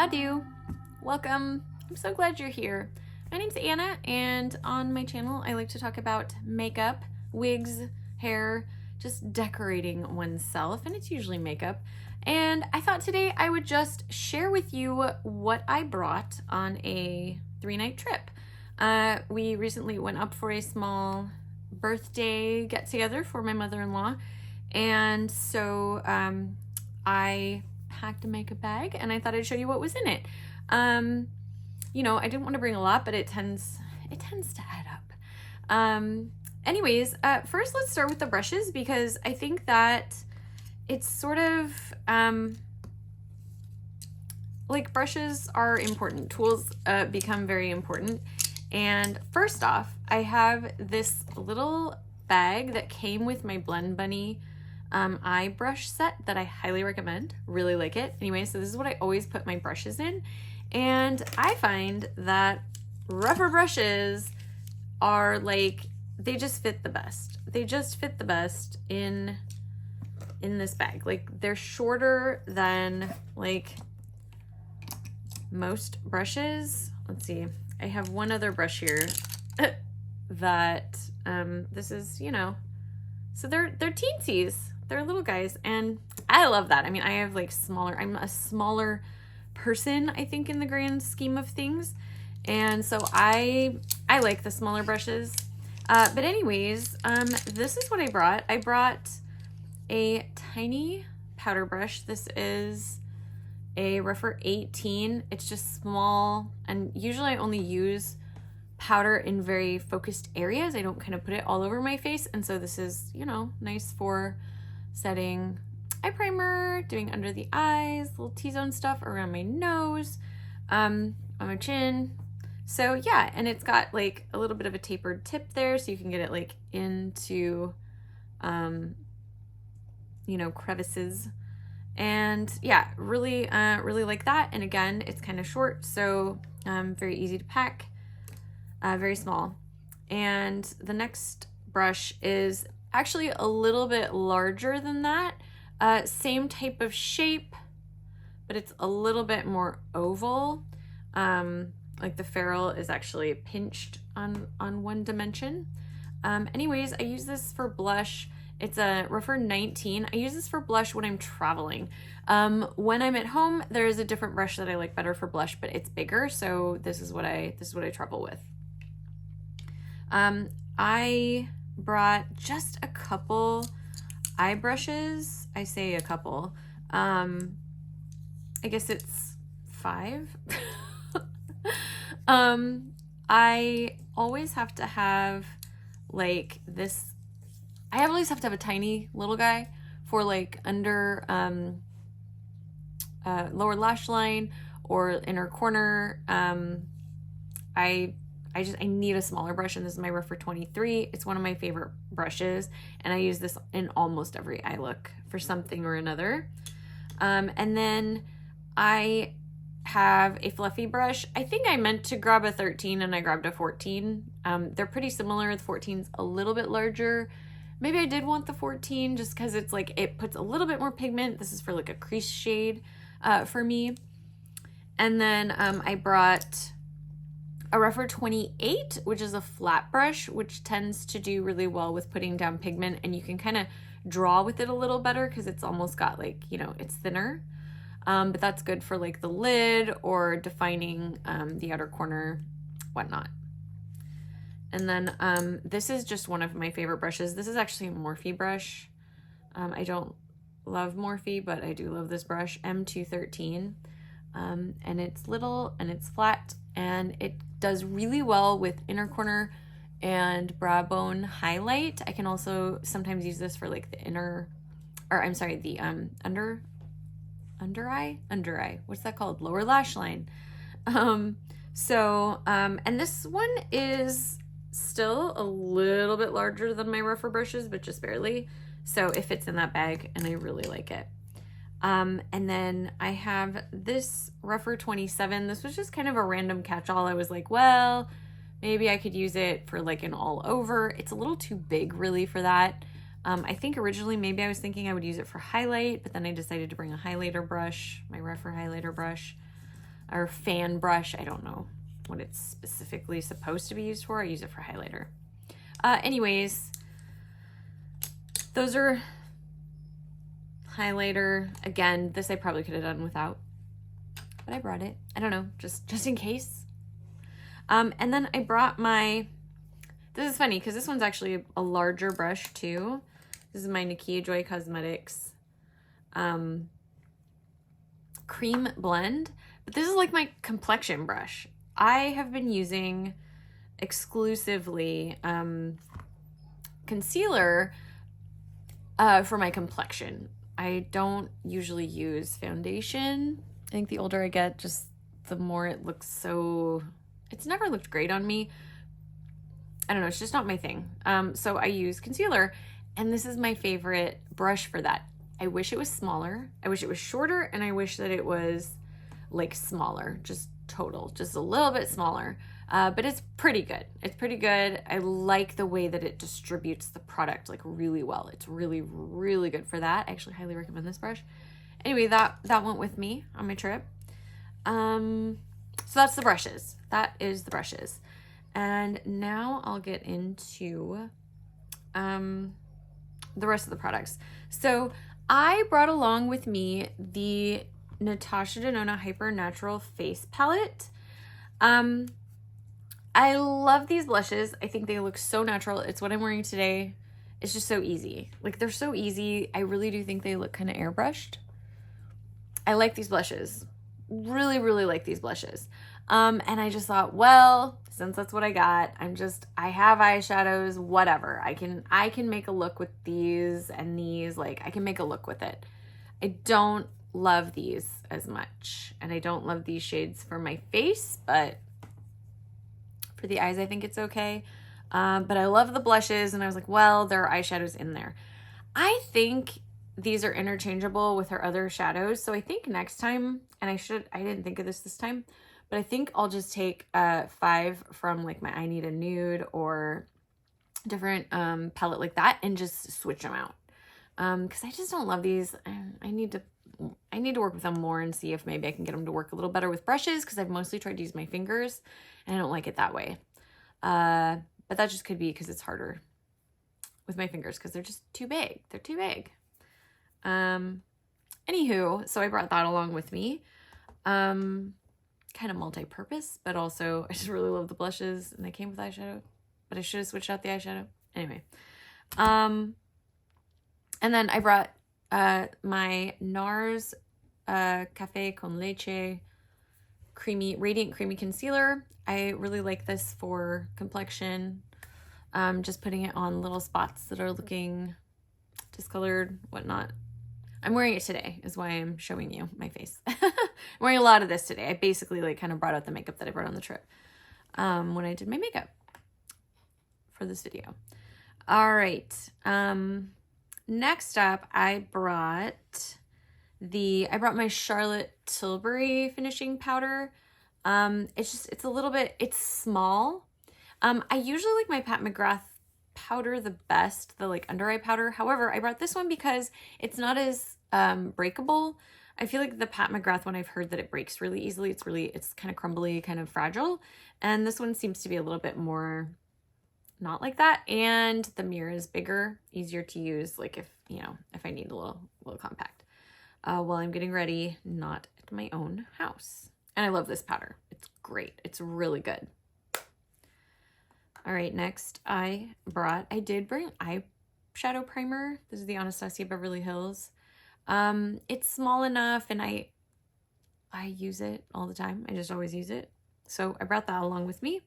Adu, welcome. I'm so glad you're here. My name's Anna, and on my channel I like to talk about makeup, wigs, hair, just decorating oneself, and it's usually makeup. And I thought today I would just share with you what I brought on a 3-night trip. We recently went up for a small birthday get-together for my mother-in-law, and so I packed a makeup bag and I thought I'd show you what was in it. You know, I didn't want to bring a lot, but it tends to add up. Anyways, first let's start with the brushes, because I think that it's sort of like brushes are important. Tools become very important. And first off, I have this little bag that came with my Blend Bunny eye brush set that I highly recommend. Really like it. Anyway, so this is what I always put my brushes in. And I find that rougher brushes are like, they just fit the best. They just fit the best in this bag. Like, they're shorter than like most brushes. Let's see. I have one other brush here that this is, you know, so they're teensies. They're little guys, and I love that. I mean, I have like smaller, I'm a smaller person, I think, in the grand scheme of things. And so I like the smaller brushes. But anyways, this is what I brought. I brought a tiny powder brush. This is a Rougher 18. It's just small, and usually I only use powder in very focused areas. I don't kind of put it all over my face, and so this is, you know, nice for setting eye primer, doing under the eyes, little T-zone stuff around my nose, on my chin. So yeah, and it's got like a little bit of a tapered tip there, so you can get it like into, you know, crevices. And yeah, really, really like that. And again, it's kind of short, so very easy to pack, very small. And the next brush is actually a little bit larger than that. Same type of shape, but it's a little bit more oval. Like the ferrule is actually pinched on one dimension. Anyways, I use this for blush. It's a Rougher 19. I use this for blush when I'm traveling. When I'm at home, there is a different brush that I like better for blush, but it's bigger, so this is what I travel with. I brought just a couple eye brushes. I say a couple. I guess it's 5. I always have to have like this. I always have to have a tiny little guy for like under lower lash line or inner corner. I need a smaller brush, and this is my Rougher 23. It's one of my favorite brushes, and I use this in almost every eye look for something or another. And then I have a fluffy brush. I think I meant to grab a 13 and I grabbed a 14. They're pretty similar. The 14's a little bit larger. Maybe I did want the 14 just because it's like, it puts a little bit more pigment. This is for like a crease shade for me. And then I brought a Rougher 28, which is a flat brush, which tends to do really well with putting down pigment, and you can kind of draw with it a little better because it's almost got like, you know, it's thinner. But that's good for like the lid or defining the outer corner, whatnot. And then this is just one of my favorite brushes. This is actually a Morphe brush. I don't love Morphe, but I do love this brush, M213. And it's little and it's flat, and it does really well with inner corner and brow bone highlight. I can also sometimes use this for like the inner, or I'm sorry, the under eye, what's that called? Lower lash line. And this one is still a little bit larger than my rougher brushes, but just barely. So it fits in that bag, and I really like it. And then I have this Rougher 27. This was just kind of a random catch-all. I was like, well, maybe I could use it for like an all over. It's a little too big really for that. I think originally maybe I was thinking I would use it for highlight, but then I decided to bring a highlighter brush, my Rougher highlighter brush. or fan brush. I don't know what it's specifically supposed to be used for. I use it for highlighter. Anyways, those are highlighter. Again, this I probably could have done without, but I brought it. I don't know, just in case. And then I brought my, this is funny because this one's actually a larger brush too. This is my Nakia Joy Cosmetics cream blend, but this is like my complexion brush. I have been using exclusively concealer for my complexion. I don't usually use foundation. I think the older I get, just the more it looks so, it's never looked great on me. I don't know, it's just not my thing. So I use concealer, and this is my favorite brush for that. I wish it was smaller. I wish it was shorter, and I wish that it was like smaller, just a little bit smaller. But it's pretty good. It's pretty good. I like the way that it distributes the product like really well. It's really, really good for that. I actually highly recommend this brush. Anyway, that went with me on my trip. So that's the brushes. That is the brushes. And now I'll get into the rest of the products. So I brought along with me the Natasha Denona Hyper Natural Face Palette. I love these blushes. I think they look so natural. It's what I'm wearing today. It's just so easy. Like, they're so easy. I really do think they look kind of airbrushed. I like these blushes. Really, really like these blushes. And I just thought, well, since that's what I got, I have eyeshadows, whatever. I can make a look with these and these. Like, I can make a look with it. I don't love these as much, and I don't love these shades for my face, but for the eyes, I think it's okay. But I love the blushes, and I was like, well, there are eyeshadows in there. I think these are interchangeable with her other shadows, so I think next time, and I didn't think of this time, but I think I'll just take 5 from like my I Need a Nude or different palette like that and just switch them out. Because I just don't love these. I need to work with them more and see if maybe I can get them to work a little better with brushes, because I've mostly tried to use my fingers and I don't like it that way. But that just could be because it's harder with my fingers because they're just too big. They're too big. Anywho, so I brought that along with me. Kind of multi-purpose, but also I just really love the blushes, and they came with eyeshadow, but I should have switched out the eyeshadow. Anyway. And then I brought my NARS Café con Leche Radiant Creamy Concealer. I really like this for complexion. Just putting it on little spots that are looking discolored, whatnot. I'm wearing it today is why I'm showing you my face. I'm wearing a lot of this today. I basically like kind of brought out the makeup that I brought on the trip when I did my makeup for this video. All right. Next up, I brought my Charlotte Tilbury finishing powder. It's a little bit, it's small. I usually like my Pat McGrath powder the best, the like under eye powder. However, I brought this one because it's not as breakable. I feel like the Pat McGrath one, I've heard that it breaks really easily. It's kind of crumbly, kind of fragile. And this one seems to be a little bit more not like that. And the mirror is bigger, easier to use. Like if I need a little compact while I'm getting ready, not at my own house. And I love this powder. It's great. It's really good. All right, next I did bring eyeshadow primer. This is the Anastasia Beverly Hills. It's small enough, and I use it all the time. I just always use it. So I brought that along with me.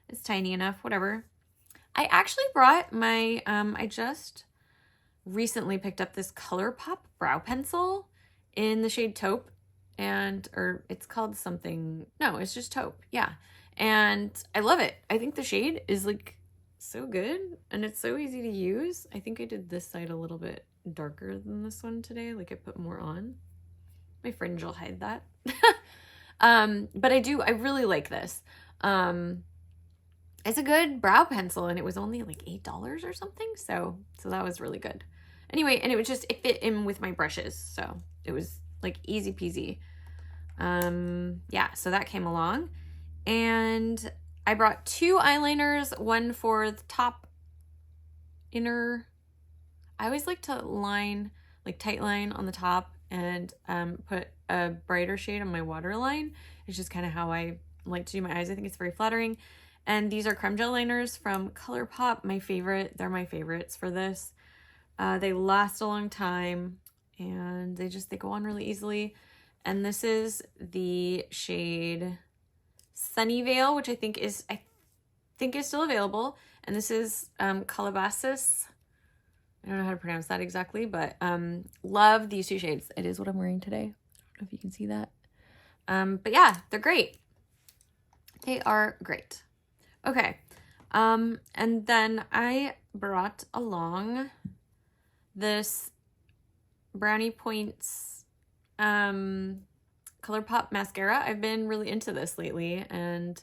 It's tiny enough, whatever. I actually brought my, I just recently picked up this ColourPop brow pencil in the shade Taupe, or it's called something, no, it's just Taupe, yeah. And I love it. I think the shade is like so good, and it's so easy to use. I think I did this side a little bit darker than this one today. Like I put more on. My fringe will hide that. But I really like this. It's a good brow pencil, and it was only like $8 or something. So that was really good. Anyway, and it fit in with my brushes. So it was like easy peasy. Yeah, so that came along. And I brought 2 eyeliners, one for the top inner. I always like to line, like tight line on the top and put a brighter shade on my waterline. It's just kind of how I like to do my eyes. I think it's very flattering. And these are creme gel liners from ColourPop, my favorite. They're my favorites for this. They last a long time and they go on really easily. And this is the shade Sunnyvale, which I think is still available. And this is Calabasas. I don't know how to pronounce that exactly, but love these 2 shades. It is what I'm wearing today. I don't know if you can see that. But yeah, they're great. They are great. Okay. And then I brought along this Brownie Points ColourPop mascara. I've been really into this lately, and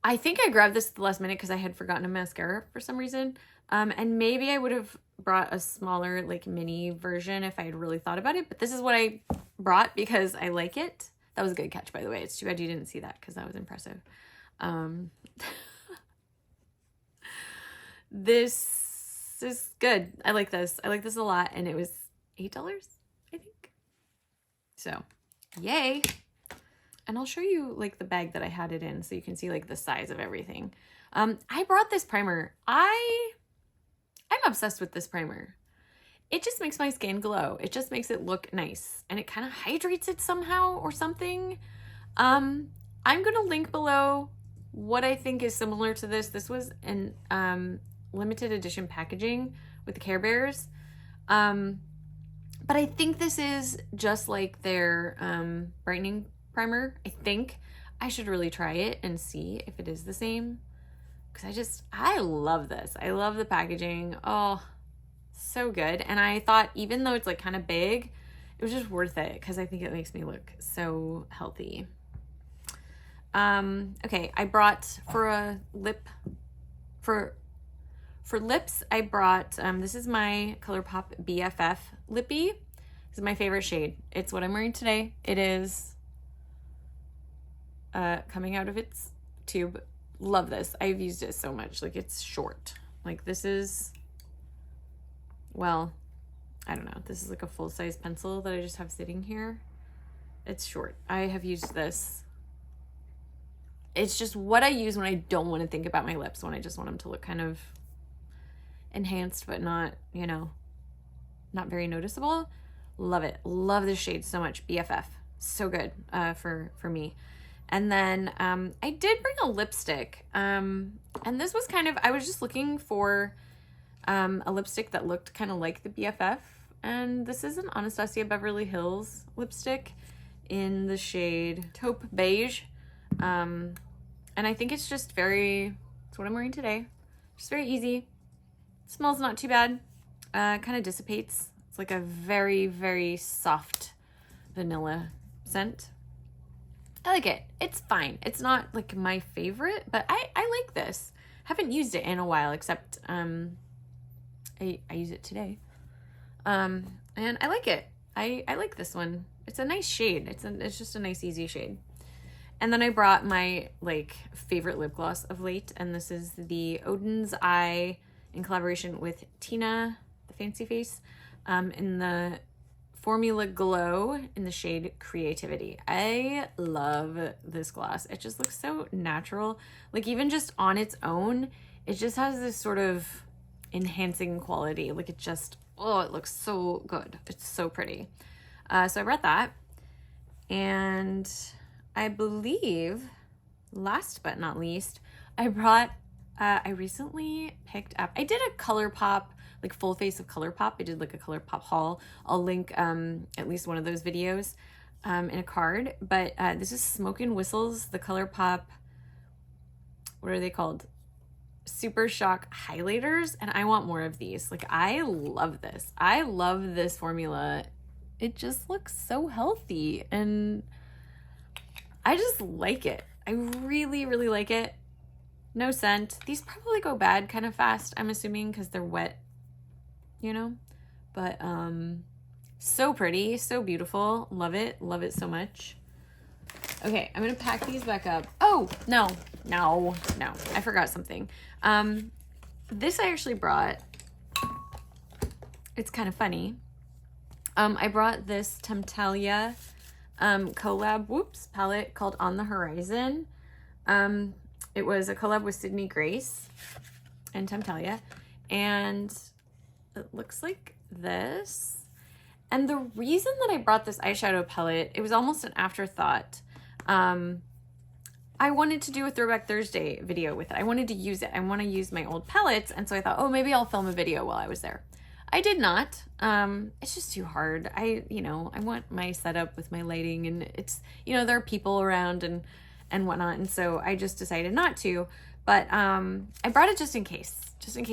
I think I grabbed this at the last minute because I had forgotten a mascara for some reason. And maybe I would have brought a smaller, like, mini version if I had really thought about it, but this is what I brought because I like it. That was a good catch, by the way. It's too bad you didn't see that because that was impressive. This is good. I like this. I like this a lot, and it was $8, I think. So, yay. And I'll show you, like, the bag that I had it in so you can see, like, the size of everything. I brought this primer. I'm obsessed with this primer. It just makes my skin glow. It just makes it look nice, and it kind of hydrates it somehow or something. I'm gonna link below what I think is similar to this. This was an limited edition packaging with the Care Bears. But I think this is just like their brightening primer. I think I should really try it and see if it is the same. Because I love this. I love the packaging. Oh, so good. And I thought even though it's like kind of big, it was just worth it because I think it makes me look so healthy. Okay, I brought for lips, I brought, this is my ColourPop BFF Lippy. This is my favorite shade. It's what I'm wearing today. It is coming out of its tube. Love this. I've used it so much. Like, it's short. Like, this is, well, I don't know. This is like a full-size pencil that I just have sitting here. It's short. I have used this. It's just what I use when I don't want to think about my lips, when I just want them to look kind of enhanced, but not, you know, not very noticeable. Love it. Love this shade so much. BFF. So good for me. And then I did bring a lipstick. And this was kind of, I was just looking for a lipstick that looked kind of like the BFF. And this is an Anastasia Beverly Hills lipstick in the shade Taupe Beige. And I think it's just it's what I'm wearing today. Just very easy. Smells not too bad. Kind of dissipates. It's like a very, very soft vanilla scent. I like it. It's fine. It's not like my favorite, but I like this. Haven't used it in a while, except I use it today. And I like it. I like this one. It's a nice shade. It's just a nice, easy shade. And then I brought my like favorite lip gloss of late, and this is the Odin's Eye in collaboration with Tina, the Fancy Face, in the Formula Glow in the shade Creativity. I love this gloss. It just looks so natural. Like, even just on its own, it just has this sort of enhancing quality. Like, it just, oh, it looks so good. It's so pretty. So I brought that. And I believe, last but not least, I brought, I recently picked up, I did a ColourPop, like full face of ColourPop. I did like a ColourPop haul. I'll link at least one of those videos in a card. But this is Smoke and Whistles, the ColourPop, what are they called? Super Shock highlighters. And I want more of these. Like, I love this. I love this formula. It just looks so healthy. And I just like it. I really, really like it. No scent. These probably go bad kind of fast, I'm assuming, because they're wet, you know? But so pretty, so beautiful. Love it. Love it so much. Okay, I'm gonna pack these back up. Oh, no. I forgot something. This I actually brought. It's kind of funny. I brought this Temptalia collab, palette called On the Horizon. It was a collab with Sydney Grace and Temptalia, and it looks like this. And the reason that I brought this eyeshadow palette, it was almost an afterthought. I wanted to do a Throwback Thursday video with it. I wanted to use it. I want to use my old palettes, and so I thought, oh, maybe I'll film a video while I was there. I did not. It's just too hard. I want my setup with my lighting, and it's, there are people around and whatnot, and so I just decided not to. But I brought it just in case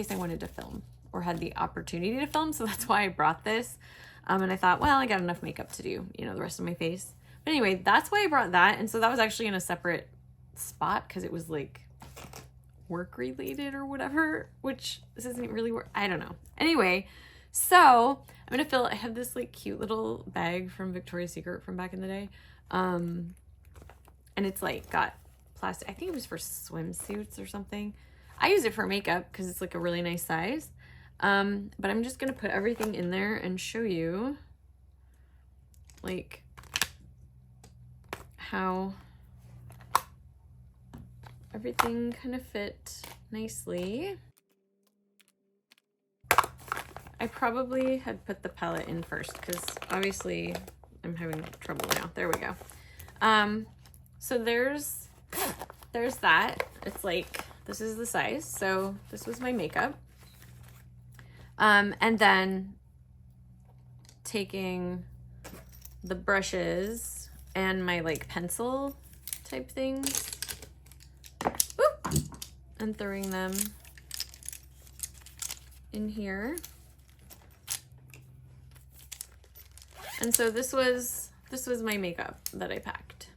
I wanted to film or had the opportunity to film. So that's why I brought this. And I thought, well, I got enough makeup to do, the rest of my face. But anyway, that's why I brought that. And so that was actually in a separate spot because it was like work related or whatever, which this isn't really work. I don't know. Anyway, so I'm going to I have this like cute little bag from Victoria's Secret from back in the day. And it's like got plastic. I think it was for swimsuits or something. I use it for makeup because it's like a really nice size. But I'm just going to put everything in there and show you like how everything kind of fit nicely. I probably had put the palette in first because obviously I'm having trouble now. There we go. So there's that. It's like, this is the size. So this was my makeup. And then taking the brushes and my like pencil type things, and throwing them in here. And so this was my makeup that I packed,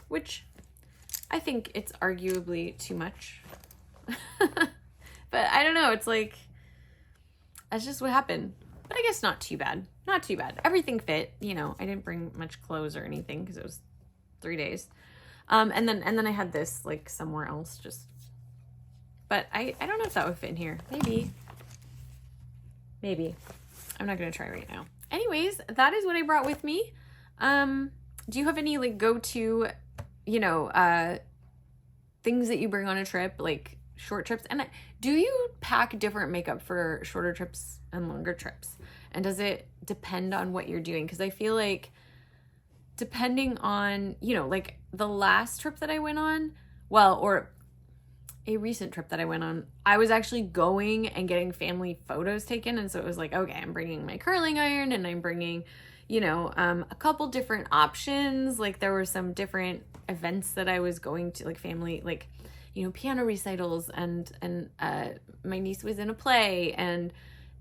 which I think it's arguably too much. But I don't know, it's like, that's just what happened. But I guess not too bad. Not too bad. Everything fit, I didn't bring much clothes or anything because it was 3 days. And then I had this like somewhere else just, but I don't know if that would fit in here. Maybe. I'm not going to try right now. Anyways, that is what I brought with me. Do you have any like go-to, things that you bring on a trip, like short trips? And do you pack different makeup for shorter trips and longer trips? And does it depend on what you're doing? Because I feel like depending on, like the last trip that I went on, or a recent trip that I went on, I was actually going and getting family photos taken. And so it was like, okay, I'm bringing my curling iron and I'm bringing, a couple different options. Like there were some different events that I was going to, like family, like, piano recitals, and my niece was in a play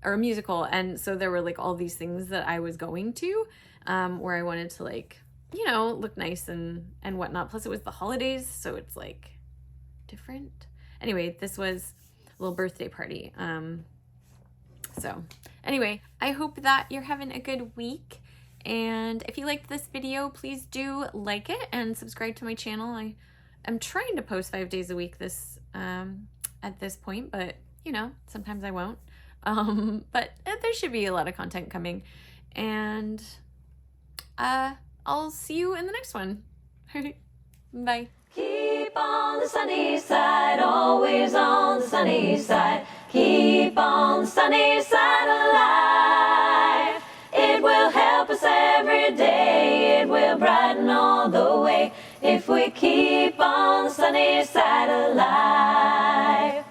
or a musical. And so there were like all these things that I was going to, where I wanted to like, look nice and whatnot. Plus it was the holidays. So it's like different. Anyway, this was a little birthday party. So anyway, I hope that you're having a good week. And if you liked this video, please do like it and subscribe to my channel. I'm trying to post 5 days a week at this point, but sometimes I won't. But there should be a lot of content coming, and I'll see you in the next one. Bye. Keep on the sunny side, always on the sunny side. Keep on the sunny side alive. It will help us every day. It will brighten all the way if we keep on the sunny side alive.